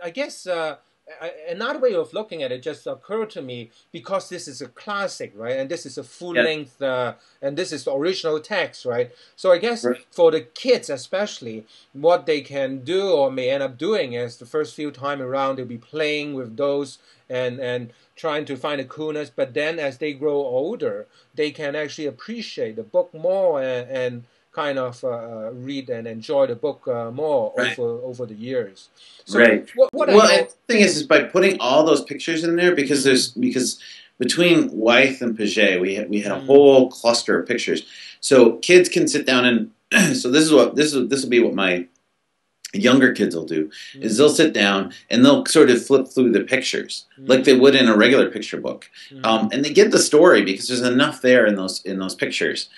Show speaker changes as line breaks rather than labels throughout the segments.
I guess another way of looking at it just occurred to me because this is a classic, right? And this is a full
Yeah.
length, and this is the original text, right? So I guess
Right.
for the kids especially, what they can do or may end up doing is the first few time around they'll be playing with those and trying to find the coolness. But then as they grow older, they can actually appreciate the book more and kind of read and enjoy the book more
Right.
over the years. So
Right.
what are
Well, and
your
the thing is by putting all those pictures in there, because between Wythe and Paget, we had a whole cluster of pictures, so kids can sit down and so this will be what my younger kids will do is they'll sit down and they'll sort of flip through the pictures like they would in a regular picture book, and they get the story because there's enough there in those pictures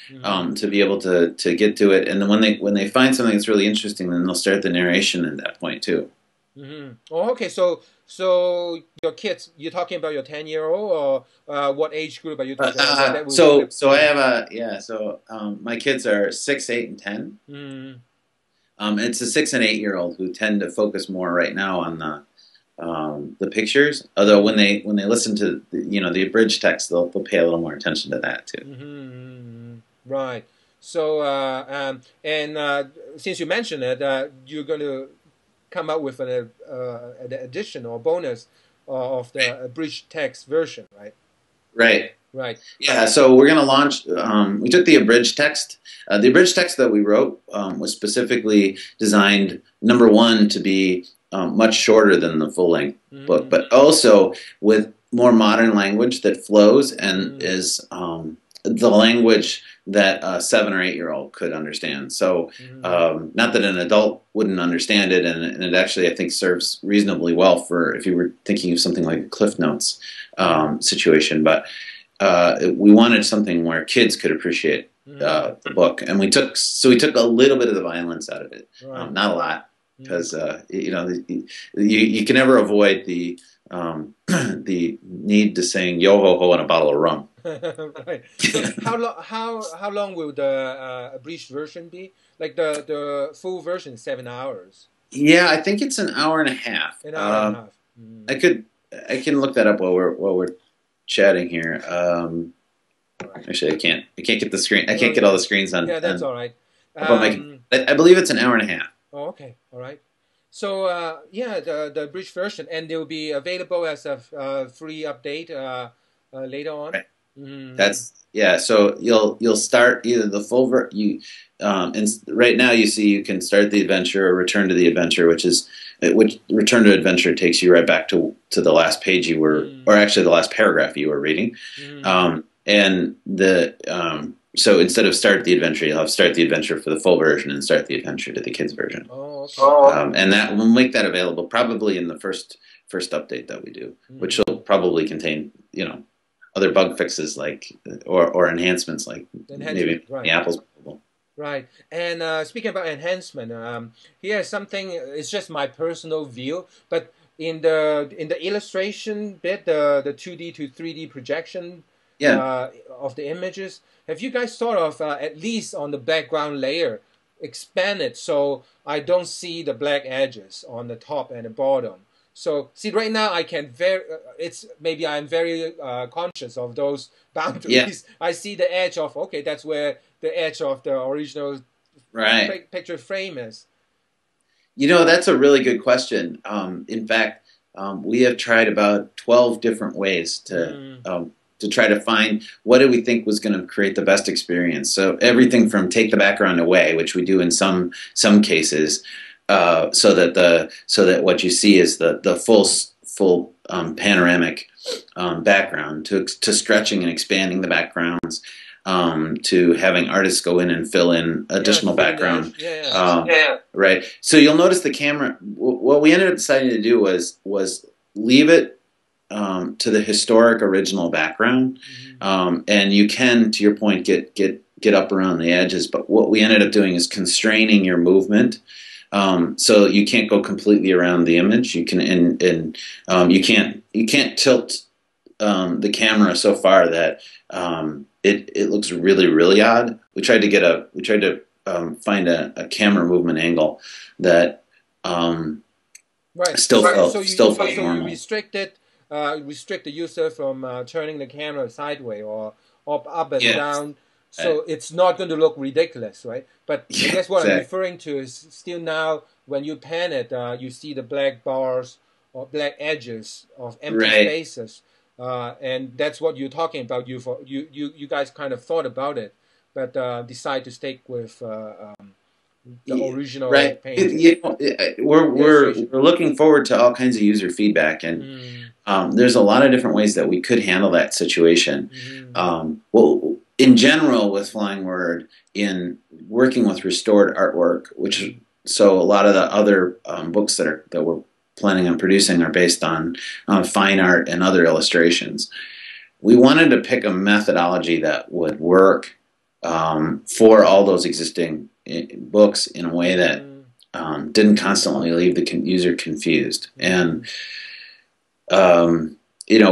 to be able to get to it. And then when they find something that's really interesting, then they'll start the narration at that point too.
Oh, okay. So your kids, you're talking about your 10-year-old, or what age group are you talking about? That will flip
So I
through.
have a yeah. So my kids are 6, 8, and 10. It's a 6 and 8 year old who tend to focus more right now on the pictures. Although when they listen to the abridged text, they'll pay a little more attention to that too.
Right. So and since you mentioned it, you're going to come up with an addition or bonus of the abridged text version, right?
Right.
Right.
Yeah, so we're going to launch. We took the abridged text. The abridged text that we wrote was specifically designed, number one, to be much shorter than the full length book, but also with more modern language that flows and is the language that a 7 or 8 year old could understand. So, not that an adult wouldn't understand it, and it actually, I think, serves reasonably well for if you were thinking of something like a Cliff Notes situation, but. We wanted something where kids could appreciate the book, and we took a little bit of the violence out of it,
Right.
not a lot, because you can never avoid the the need to sing "Yo ho ho" and a bottle of rum.
Right. So how long will the abridged version be? Like the full version is 7 hours.
Yeah, I think it's an hour and a half.
An hour and a half.
I can look that up while we're chatting here.
Right.
Actually, I can't get the screen. I
No,
can't get all the screens on.
yeah, that's all right.
Up on I believe it's an hour and a half.
Oh, okay, all right. So yeah, the abridged version, and they will be available as a free update later on.
Right. Yeah. So you'll start either the full and right now you see you can start the adventure or return to the adventure, which return to adventure takes you right back to the last page you were, or actually the last paragraph you were reading, and so instead of start the adventure, you'll have start the adventure for the full version and start the adventure to the kids version.
Oh, okay.
And that we'll make that available probably in the first update that we do, which will probably contain other bug fixes like or enhancements like maybe
right.
the Apple's.
Right. And speaking about enhancement, here's something. It's just my personal view, but in the illustration bit, the 2D to 3D projection of the images, have you guys sort of at least on the background layer expand it so I don't see the black edges on the top and the bottom? So see, right now I can it's maybe I'm very conscious of those boundaries. Yeah. I see the edge of that's where the edge of the original picture frame is.
That's a really good question. In fact, we have tried about 12 different ways to try to find what do we think was going to create the best experience. So everything from take the background away, which we do in some cases. So that what you see is the full panoramic background, to stretching and expanding the backgrounds, to having artists go in and fill in additional background. Right. So you'll notice the camera. What we ended up deciding to do was leave it to the historic original background, and you can, to your point, get up around the edges. But what we ended up doing is constraining your movement. So you can't go completely around the image. You can, you can't tilt the camera so far that it looks really, really odd. We tried to find a camera movement angle that
Right.
Still felt
So you
normal.
restrict the user from turning the camera sideways or up and
Yeah.
down, so it's not going to look ridiculous, right? But I
Yeah,
guess what I'm
exactly.
referring to is still now when you pan it, you see the black bars or black edges of empty
Right.
spaces, and that's what you're talking about. You guys kind of thought about it, but decide to stick with the
Yeah,
original
right.
painting
We're looking forward to all kinds of user feedback, and
Mm,
there's a lot of different ways that we could handle that situation.
mm,
Well, in general, with Flying Word, in working with restored artwork, which
mm,
so a lot of the other books that we're planning on producing are based on fine art and other illustrations. We wanted to pick a methodology that would work for all those existing books in a way that
mm,
didn't constantly leave the user confused. And
mm.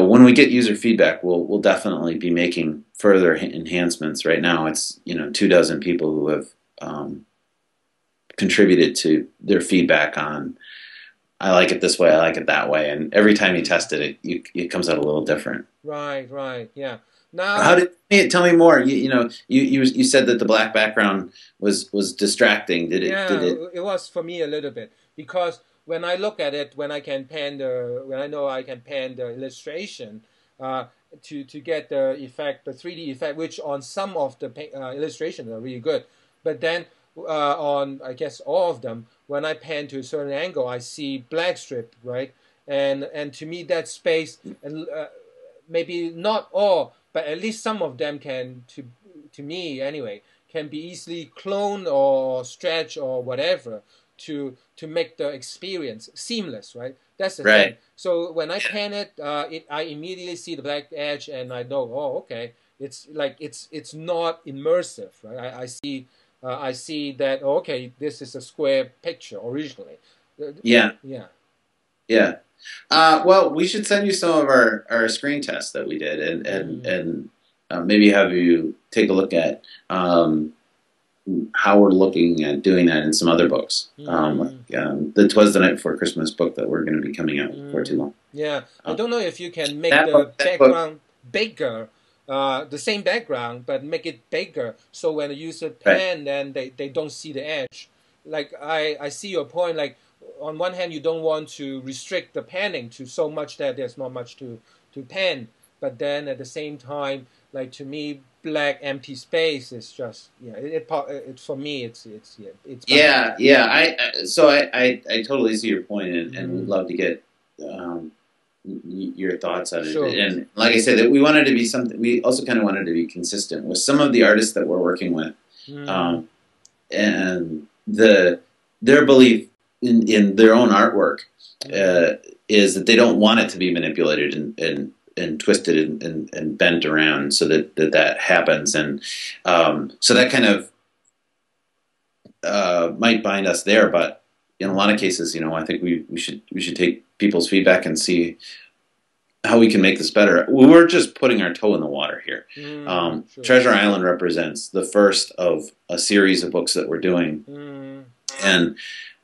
when we get user feedback, we'll definitely be making further enhancements. Right now, it's 24 people who have contributed to their feedback on. I like it this way. I like it that way. And every time you test it, it comes out a little different.
Right, yeah.
How
Now,
did tell me more? You said that the black background was distracting. Did
yeah,
it?
it was for me a little bit because when I look at it, when I know I can pan the illustration, uh, to get the effect, the 3D effect, which on some of the illustrations are really good, but then on I guess all of them, when I pan to a certain angle, I see black strip, right? And to me that space, and maybe not all, but at least some of them can, to me anyway, can be easily cloned or stretched or whatever to make the experience seamless, right? That's the thing.
Right.
So when I pan it, I immediately see the black edge and I know, oh, okay, it's like it's not immersive, right? I see that, oh, okay, this is a square picture originally.
Yeah.
Yeah.
Yeah. Well, we should send you some of our screen tests that we did,
Mm,
and maybe have you take a look at how we're looking at doing that in some other books.
mm.
The "Twas the Night Before Christmas" book that we're going to be coming out before too long.
Yeah, I
Um,
don't know if you can make
that
the
book, that book,
background bigger, the same background, but make it bigger so when the user
right?
pan, then they don't see the edge. Like I see your point. Like on one hand, you don't want to restrict the panning to so much that there's not much to pan, but then at the same time, like to me, black empty space is just it for me it's better.
Yeah. I totally see your point, and we'd
Mm,
love to get um, your thoughts on it.
sure.
And like I said, that we wanted to be something. We also kind of wanted to be consistent with some of the artists that we're working with,
Mm,
um, and their belief in their own artwork
mm,
is that they don't want it to be manipulated and twisted and bent around so that happens, and so that kind of might bind us there. But in a lot of
mm.
cases, I think we should take people's feedback and see how we can make this better. We're just putting our toe in the water here.
Sure.
Treasure Island represents the first of a series of books that we're doing,
Mm,
and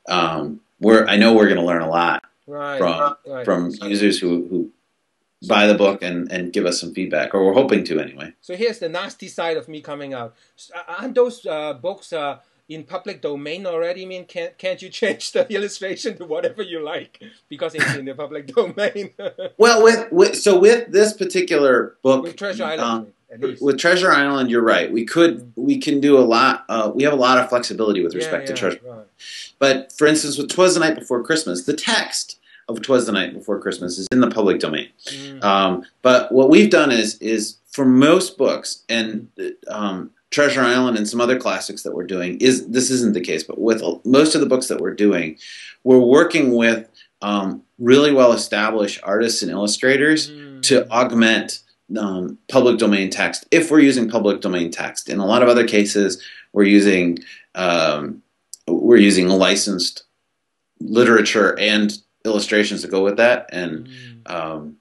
I know we're going to learn a lot
right,
from
right.
from users who
So,
buy the book and give us some feedback, or we're hoping to anyway.
so here's the nasty side of me coming out. Aren't those books in public domain already? I mean, can't you change the illustration to whatever you like because it's in the public domain?
Well, with this particular book,
With Treasure Island, at least.
with Treasure Island, you're right.
Mm.
We can do a lot. We have a lot of flexibility with respect to
Yeah,
Treasure.
right.
But for instance, with "Twas the Night Before Christmas," the text of "Twas the Night Before Christmas" is in the public domain.
Mm,
But what we've done is for most books, and Treasure Island and some other classics that we're doing, this isn't the case. But with most of the books that we're doing, we're working with really well established artists and illustrators to
mm,
augment public domain text if we're using public domain text. In a lot of other cases, we're using licensed literature and illustrations to go with that, and
mm.
um,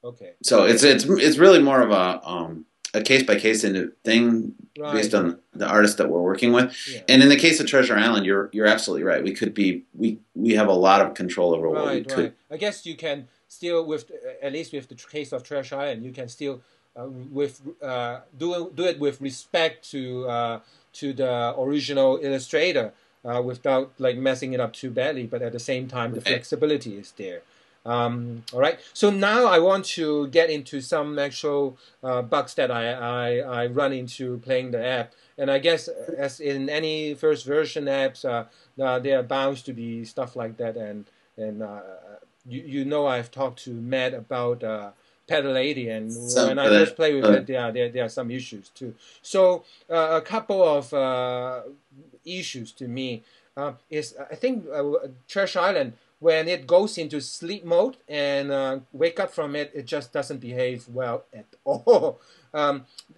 Okay.
so it's really more of a case-by-case thing based
Right.
on the artist that we're working with.
Yeah.
And in the case of Treasure Island, you're absolutely right. We have a lot of control over what we
Right,
could.
right. I guess you can still, with at least with the case of Treasure Island, you can still with do it with respect to the original illustrator without like messing it up too badly. But at the same time, the
Right.
flexibility is there. All right. So now I want to get into some actual bugs that I run into playing the app. And I guess as in any first version apps, there are bound to be stuff like that. And you know I've talked to Matt about Pedal 80, and
Some
when I
of
first
that.
play with it, there are some issues too. So a couple of issues to me is I think Treasure Island, when it goes into sleep mode and wake up from it, it just doesn't behave well at all.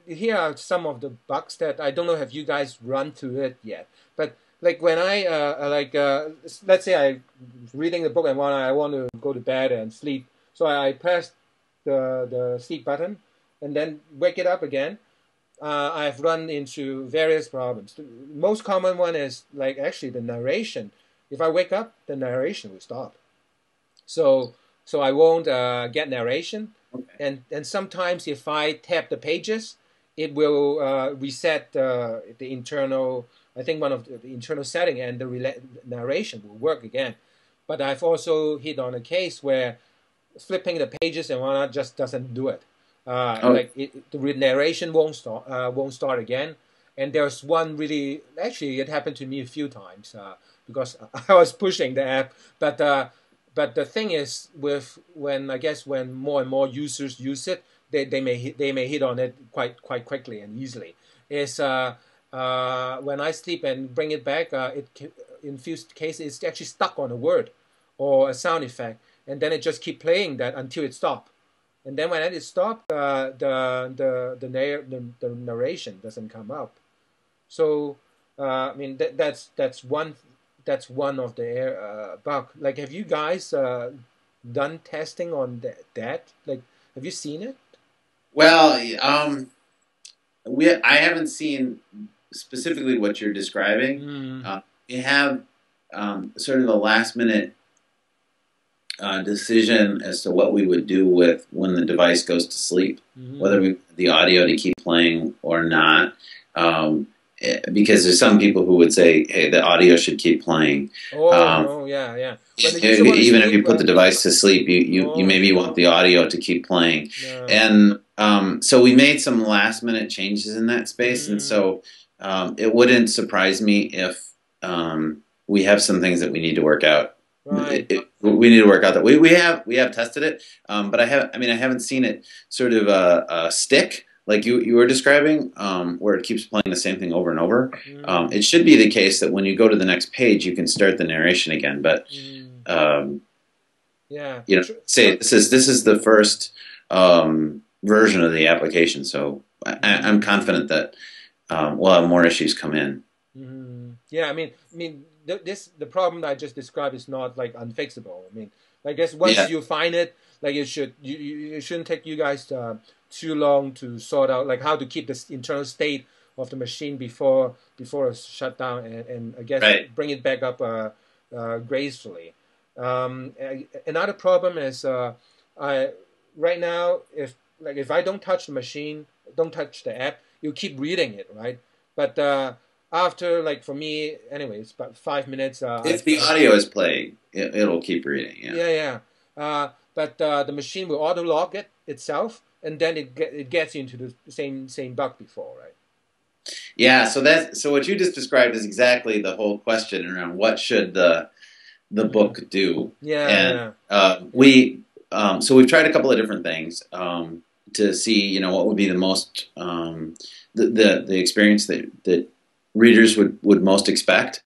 Here are some of the bugs that I don't know if you guys run through it yet, but like when I let's say I reading the book and I want to go to bed and sleep, so I press the sleep button and then wake it up again. I've run into various problems. The most common one is like actually the narration. If I wake up, the narration will stop. So I won't get narration, and sometimes if I tap the pages, it will reset the internal. I think one of the internal setting, and the narration will work again. But I've also hit on a case where flipping the pages and whatnot just doesn't do it.
Oh,
The narration won't start again. And there's one really actually it happened to me a few times because I was pushing the app, but the thing is with when I guess when more and more users use it, they may hit on it quite quickly and easily. Is when I sleep and bring it back, in few cases it's actually stuck on a word or a sound effect, and then it just keep playing that until it stops. And then when it stops, the narration doesn't come up. So I mean that's one of the bug. Like, have you guys done testing on that? Like, have you seen it?
well, I haven't seen specifically what you're describing.
Mm.
We have sort of a last minute decision as to what we would do with when the device goes to sleep, whether
Mm-hmm.
we want the audio to keep playing or not. Because there's some people who would say, "Hey, the audio should keep playing."
Oh
Um,
no, yeah, yeah. When the user want to
Even if
sleep,
you put the device to sleep, you
oh
maybe want the audio to keep playing.
no.
And so we made some last minute changes in that space, and
Mm,
so it wouldn't surprise me if we have some things that we need to work out.
right.
We need to work out that we have tested it, but I haven't seen it sort of stick like you were describing, where it keeps playing the same thing over and over.
Mm,
It should be the case that when you go to the next page, you can start the narration again. But
mm,
um,
yeah.
say this is the first version of the application, so I'm
Mm,
confident that we'll have more issues come in.
yeah. I mean, the problem that I just described is not like unfixable. I mean, I guess once
Yeah,
you find it, like it shouldn't take you guys too long to sort out like how to keep the internal state of the machine before it's shut down, and I guess
right.
bring it back up gracefully. Another problem is I right now if I don't touch the machine, don't touch the app, you keep reading it, right? But after like for me anyway, it's about 5 minutes.
If the audio is playing, it'll keep reading. Yeah.
Yeah, yeah. But the machine will auto log it itself, and then it gets into the same bug before, right?
Yeah, so what you just described is exactly the whole question around what should the
Mm.
book do,
Yeah,
and
yeah, yeah.
we so we've tried a couple of different things to see what would be the most the experience that readers would most expect.